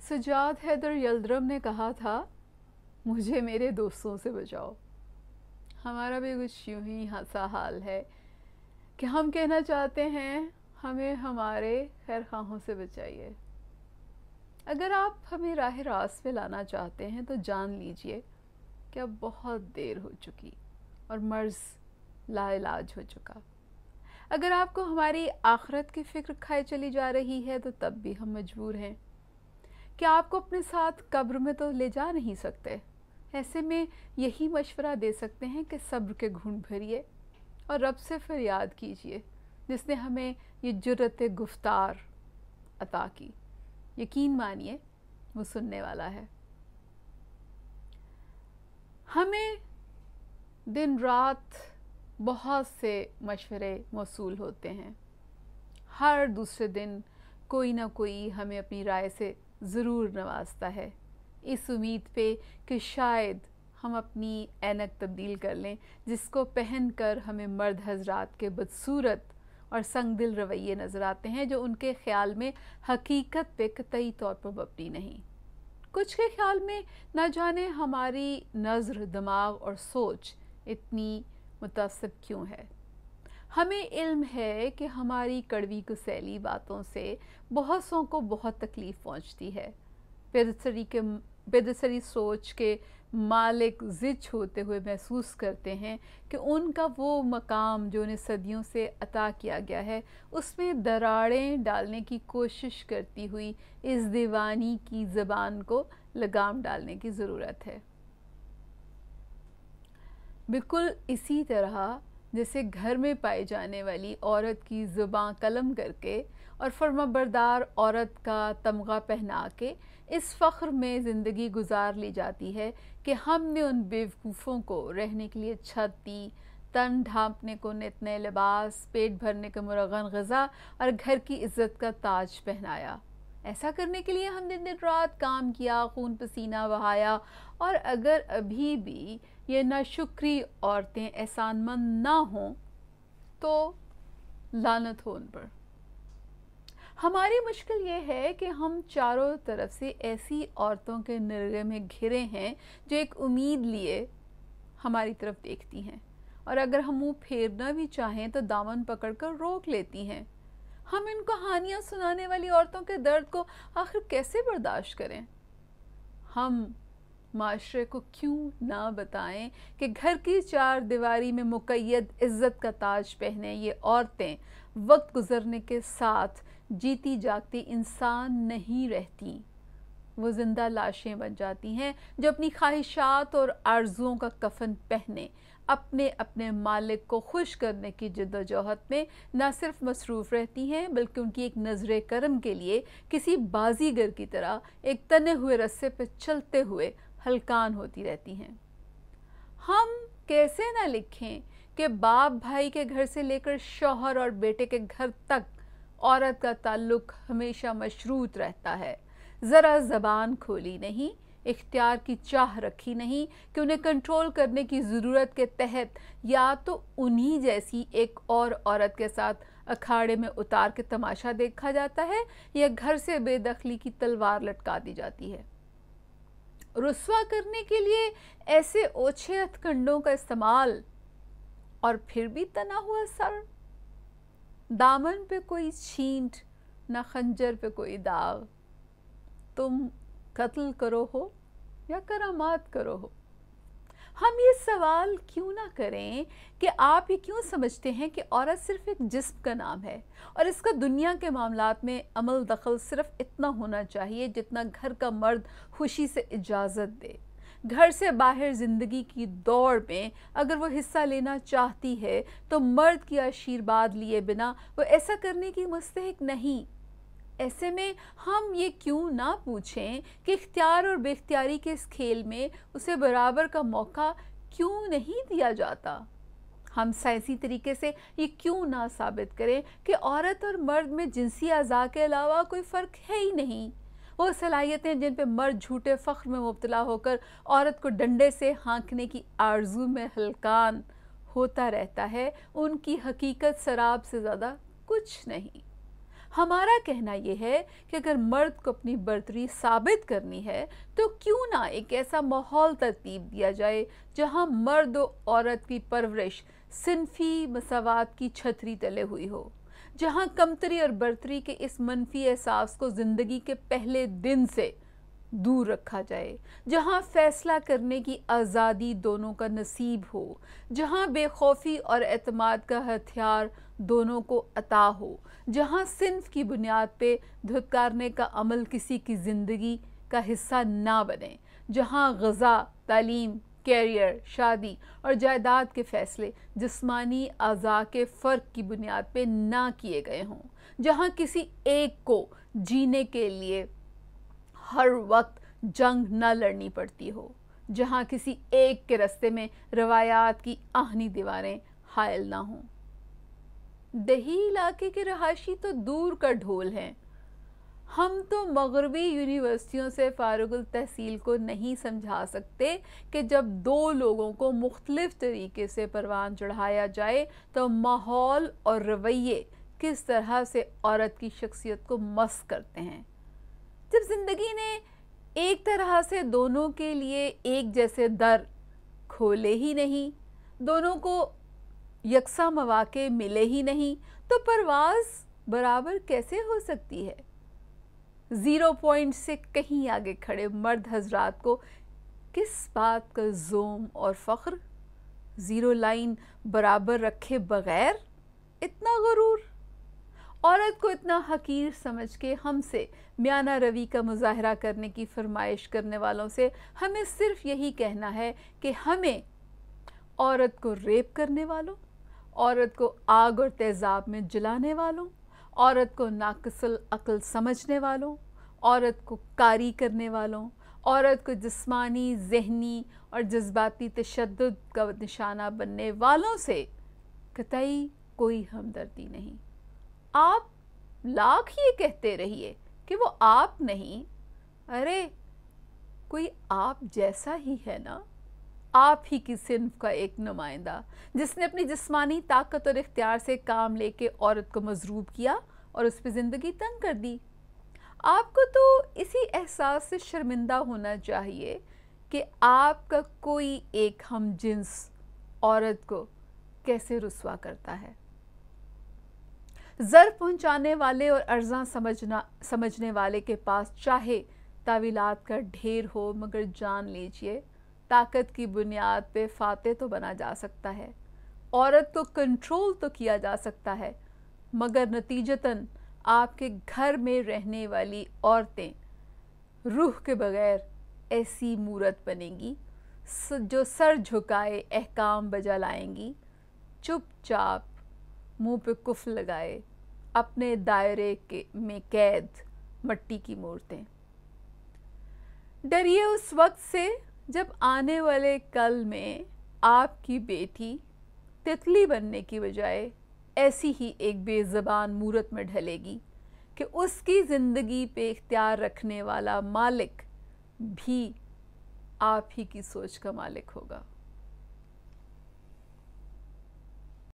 Sajjad Haider Yildirim نے کہا تھا مجھے میرے دوستوں سے بچاؤ. ہمارا بھی کچھ یوں ہی سا حال ہے کہ ہم کہنا چاہتے ہیں ہمیں ہمارے خیر خواہوں سے بچائیے. اگر آپ ہمیں راہ راست پہ لانا چاہتے ہیں تو جان لیجئے کہ اب بہت دیر ہو چکی اور مرض لا علاج ہو چکا. اگر آپ کو ہماری آخرت کی فکر کھائے چلی جا رہی ہے تو تب بھی ہم مجبور ہیں کہ آپ کو اپنے ساتھ قبر میں تو لے جا نہیں سکتے. ایسے میں یہی مشورہ دے سکتے ہیں کہ صبر کے گھونٹ بھریے اور رب سے فریاد کیجئے جس نے ہمیں یہ جرأت گفتار عطا کی. یقین مانیے وہ سننے والا ہے. ہمیں دن رات بہت سے مشورے موصول ہوتے ہیں. ہر دوسرے دن کوئی نہ کوئی ہمیں اپنی رائے سے ضرور نوازتا ہے، اس امید پہ کہ شاید ہم اپنی اینک تبدیل کر لیں جس کو پہن کر ہمیں مرد حضرات کے بدصورت اور سنگ دل رویے نظر آتے ہیں جو ان کے خیال میں حقیقت پہ قطعی طور پر مبنی نہیں. کچھ کے خیال میں نہ جانے ہماری نظر، دماغ اور سوچ اتنی متعصب کیوں ہے. ہمیں علم ہے کہ ہماری کڑوی کسیلی باتوں سے بہت سوں کو بہت تکلیف پہنچتی ہے. بیدسری سوچ کے مالک ضد ہوتے ہوئے محسوس کرتے ہیں کہ ان کا وہ مقام جو انہیں صدیوں سے عطا کیا گیا ہے اس میں دراڑیں ڈالنے کی کوشش کرتی ہوئی اس دیوانی کی زبان کو لگام ڈالنے کی ضرورت ہے. بالکل اسی طرح جیسے گھر میں پائی جانے والی عورت کی زباں قلم کر کے اور فرمانبردار عورت کا تمغہ پہنا کے اس فخر میں زندگی گزار لی جاتی ہے کہ ہم نے ان بیوقوفوں کو رہنے کے لیے چھت دی، تن ڈھانپنے کو نت نئے لباس، پیٹ بھرنے کو مرغن غذا اور گھر کی عزت کا تاج پہنایا. ایسا کرنے کے لیے ہم نے دن رات کام کیا، خون پسینہ بہایا، اور اگر ابھی بھی یہ ناشکری عورتیں احسان مند نہ ہوں تو لعنت ہو ان پر. ہماری مشکل یہ ہے کہ ہم چاروں طرف سے ایسی عورتوں کے نرغے میں گھرے ہیں جو ایک امید لیے ہماری طرف دیکھتی ہیں، اور اگر ہم منہ پھیرنا بھی چاہیں تو دامن پکڑ کر روک لیتی ہیں. ہم ان کہانیاں سنانے والی عورتوں کے درد کو آخر کیسے برداشت کریں؟ ہم معاشرے کو کیوں نہ بتائیں کہ گھر کی چار دیواری میں مقید عزت کا تاج پہنے یہ عورتیں وقت گزرنے کے ساتھ جیتی جاگتی انسان نہیں رہتی، وہ زندہ لاشیں بن جاتی ہیں جو اپنی خواہشات اور آرزوؤں کا کفن پہنے اپنے مالک کو خوش کرنے کی جدوجہد میں نہ صرف مصروف رہتی ہیں بلکہ ان کی ایک نظر کرم کے لیے کسی بازیگر کی طرح ایک تنے ہوئے رسے پہ چلتے ہوئے ہلکان ہوتی رہتی ہیں. ہم کیسے نہ لکھیں کہ باپ بھائی کے گھر سے لے کر شوہر اور بیٹے کے گھر تک عورت کا تعلق ہمیشہ مشروط رہتا ہے. ذرا زبان کھولی نہیں، اختیار کی چاہ رکھی نہیں کہ انہیں کنٹرول کرنے کی ضرورت کے تحت یا تو انہی جیسی ایک اور عورت کے ساتھ اکھاڑے میں اتار کے تماشا دیکھا جاتا ہے یا گھر سے بے دخلی کی تلوار لٹکا دی جاتی ہے. رسوا کرنے کے لیے ایسے اوچھے ہتھ کنڈوں کا استعمال، اور پھر بھی تنا ہوا سر، دامن پہ کوئی چھینٹ نہ خنجر پہ کوئی داغ. تم قتل کرو ہو یا کرامات کرو ہو. ہم یہ سوال کیوں نہ کریں کہ آپ یہ کیوں سمجھتے ہیں کہ عورت صرف ایک جسم کا نام ہے اور اس کا دنیا کے معاملات میں عمل دخل صرف اتنا ہونا چاہیے جتنا گھر کا مرد خوشی سے اجازت دے. گھر سے باہر زندگی کی دوڑ میں اگر وہ حصہ لینا چاہتی ہے تو مرد کی آشیرواد لیے بنا وہ ایسا کرنے کی مستحق نہیں. ایسے میں ہم یہ کیوں نہ پوچھیں کہ اختیار اور بے اختیاری کے اس کھیل میں اسے برابر کا موقع کیوں نہیں دیا جاتا؟ ہم سائنسی طریقے سے یہ کیوں نہ ثابت کریں کہ عورت اور مرد میں جنسی اعضاء کے علاوہ کوئی فرق ہے ہی نہیں؟ وہ صلاحیتیں جن پہ مرد جھوٹے فخر میں مبتلا ہو کر عورت کو ڈنڈے سے ہانکنے کی آرزو میں ہلکان ہوتا رہتا ہے، ان کی حقیقت سراب سے زیادہ کچھ نہیں. ہمارا کہنا یہ ہے کہ اگر مرد کو اپنی برتری ثابت کرنی ہے تو کیوں نہ ایک ایسا ماحول ترتیب دیا جائے جہاں مرد و عورت کی پرورش صنفی مساوات کی چھتری تلے ہوئی ہو، جہاں کمتری اور برتری کے اس منفی احساس کو زندگی کے پہلے دن سے دور رکھا جائے، جہاں فیصلہ کرنے کی آزادی دونوں کا نصیب ہو، جہاں بے خوفی اور اعتماد کا ہتھیار دونوں کو عطا ہو، جہاں صنف کی بنیاد پہ دھتکارنے کا عمل کسی کی زندگی کا حصہ نہ بنے، جہاں غذا، تعلیم، کیریئر، شادی اور جائیداد کے فیصلے جسمانی اعضاء کے فرق کی بنیاد پہ نہ کیے گئے ہوں، جہاں کسی ایک کو جینے کے لیے ہر وقت جنگ نہ لڑنی پڑتی ہو، جہاں کسی ایک کے رستے میں روایات کی آہنی دیواریں حائل نہ ہوں۔ دیہی علاقے کے رہائشی تو دور کا ڈھول ہیں، ہم تو مغربی یونیورسٹیوں سے فارغ التحصیل کو نہیں سمجھا سکتے کہ جب دو لوگوں کو مختلف طریقے سے پروان چڑھایا جائے تو ماحول اور رویے کس طرح سے عورت کی شخصیت کو مس کرتے ہیں۔ جب زندگی نے ایک طرح سے دونوں کے لیے ایک جیسے در کھولے ہی نہیں، دونوں کو یکساں مواقع ملے ہی نہیں، تو پرواز برابر کیسے ہو سکتی ہے؟ 0 پوائنٹ سے کہیں آگے کھڑے مرد حضرات کو کس بات کا زوم اور فخر؟ 0 لائن برابر رکھے بغیر اتنا غرور؟ عورت کو اتنا حقیر سمجھ کے ہم سے میانہ روی کا مظاہرہ کرنے کی فرمائش کرنے والوں سے ہمیں صرف یہی کہنا ہے کہ ہمیں عورت کو ریپ کرنے والوں، عورت کو آگ اور تیزاب میں جلانے والوں، عورت کو ناقص العقل سمجھنے والوں، عورت کو کاری کرنے والوں، عورت کو جسمانی، ذہنی اور جذباتی تشدد کا نشانہ بننے والوں سے قطعی کوئی ہمدردی نہیں۔ آپ لاکھ یہ کہتے رہیے کہ وہ آپ نہیں، ارے کوئی آپ جیسا ہی ہے نا، آپ ہی کی صنف کا ایک نمائندہ جس نے اپنی جسمانی طاقت اور اختیار سے کام لے کے عورت کو مضروب کیا اور اس پہ زندگی تنگ کر دی۔ آپ کو تو اسی احساس سے شرمندہ ہونا چاہیے کہ آپ کا کوئی ایک ہم جنس عورت کو کیسے رسوا کرتا ہے۔ ضرر پہنچانے والے اور ارزاں سمجھنے والے کے پاس چاہے تعویلات کا ڈھیر ہو، مگر جان لیجئے طاقت کی بنیاد پہ فاتح تو بنا جا سکتا ہے، عورت کو کنٹرول تو کیا جا سکتا ہے، مگر نتیجتاً آپ کے گھر میں رہنے والی عورتیں روح کے بغیر ایسی مورت بنیں گی جو سر جھکائے احکام بجا لائیں گی، چپ چاپ منہ پہ کفل لگائے اپنے دائرے میں قید مٹی کی مورتیں۔ ڈریے اس وقت سے جب آنے والے کل میں آپ کی بیٹی تتلی بننے کی بجائے ایسی ہی ایک بے زبان مورت میں ڈھلے گی کہ اس کی زندگی پہ اختیار رکھنے والا مالک بھی آپ ہی کی سوچ کا مالک ہوگا۔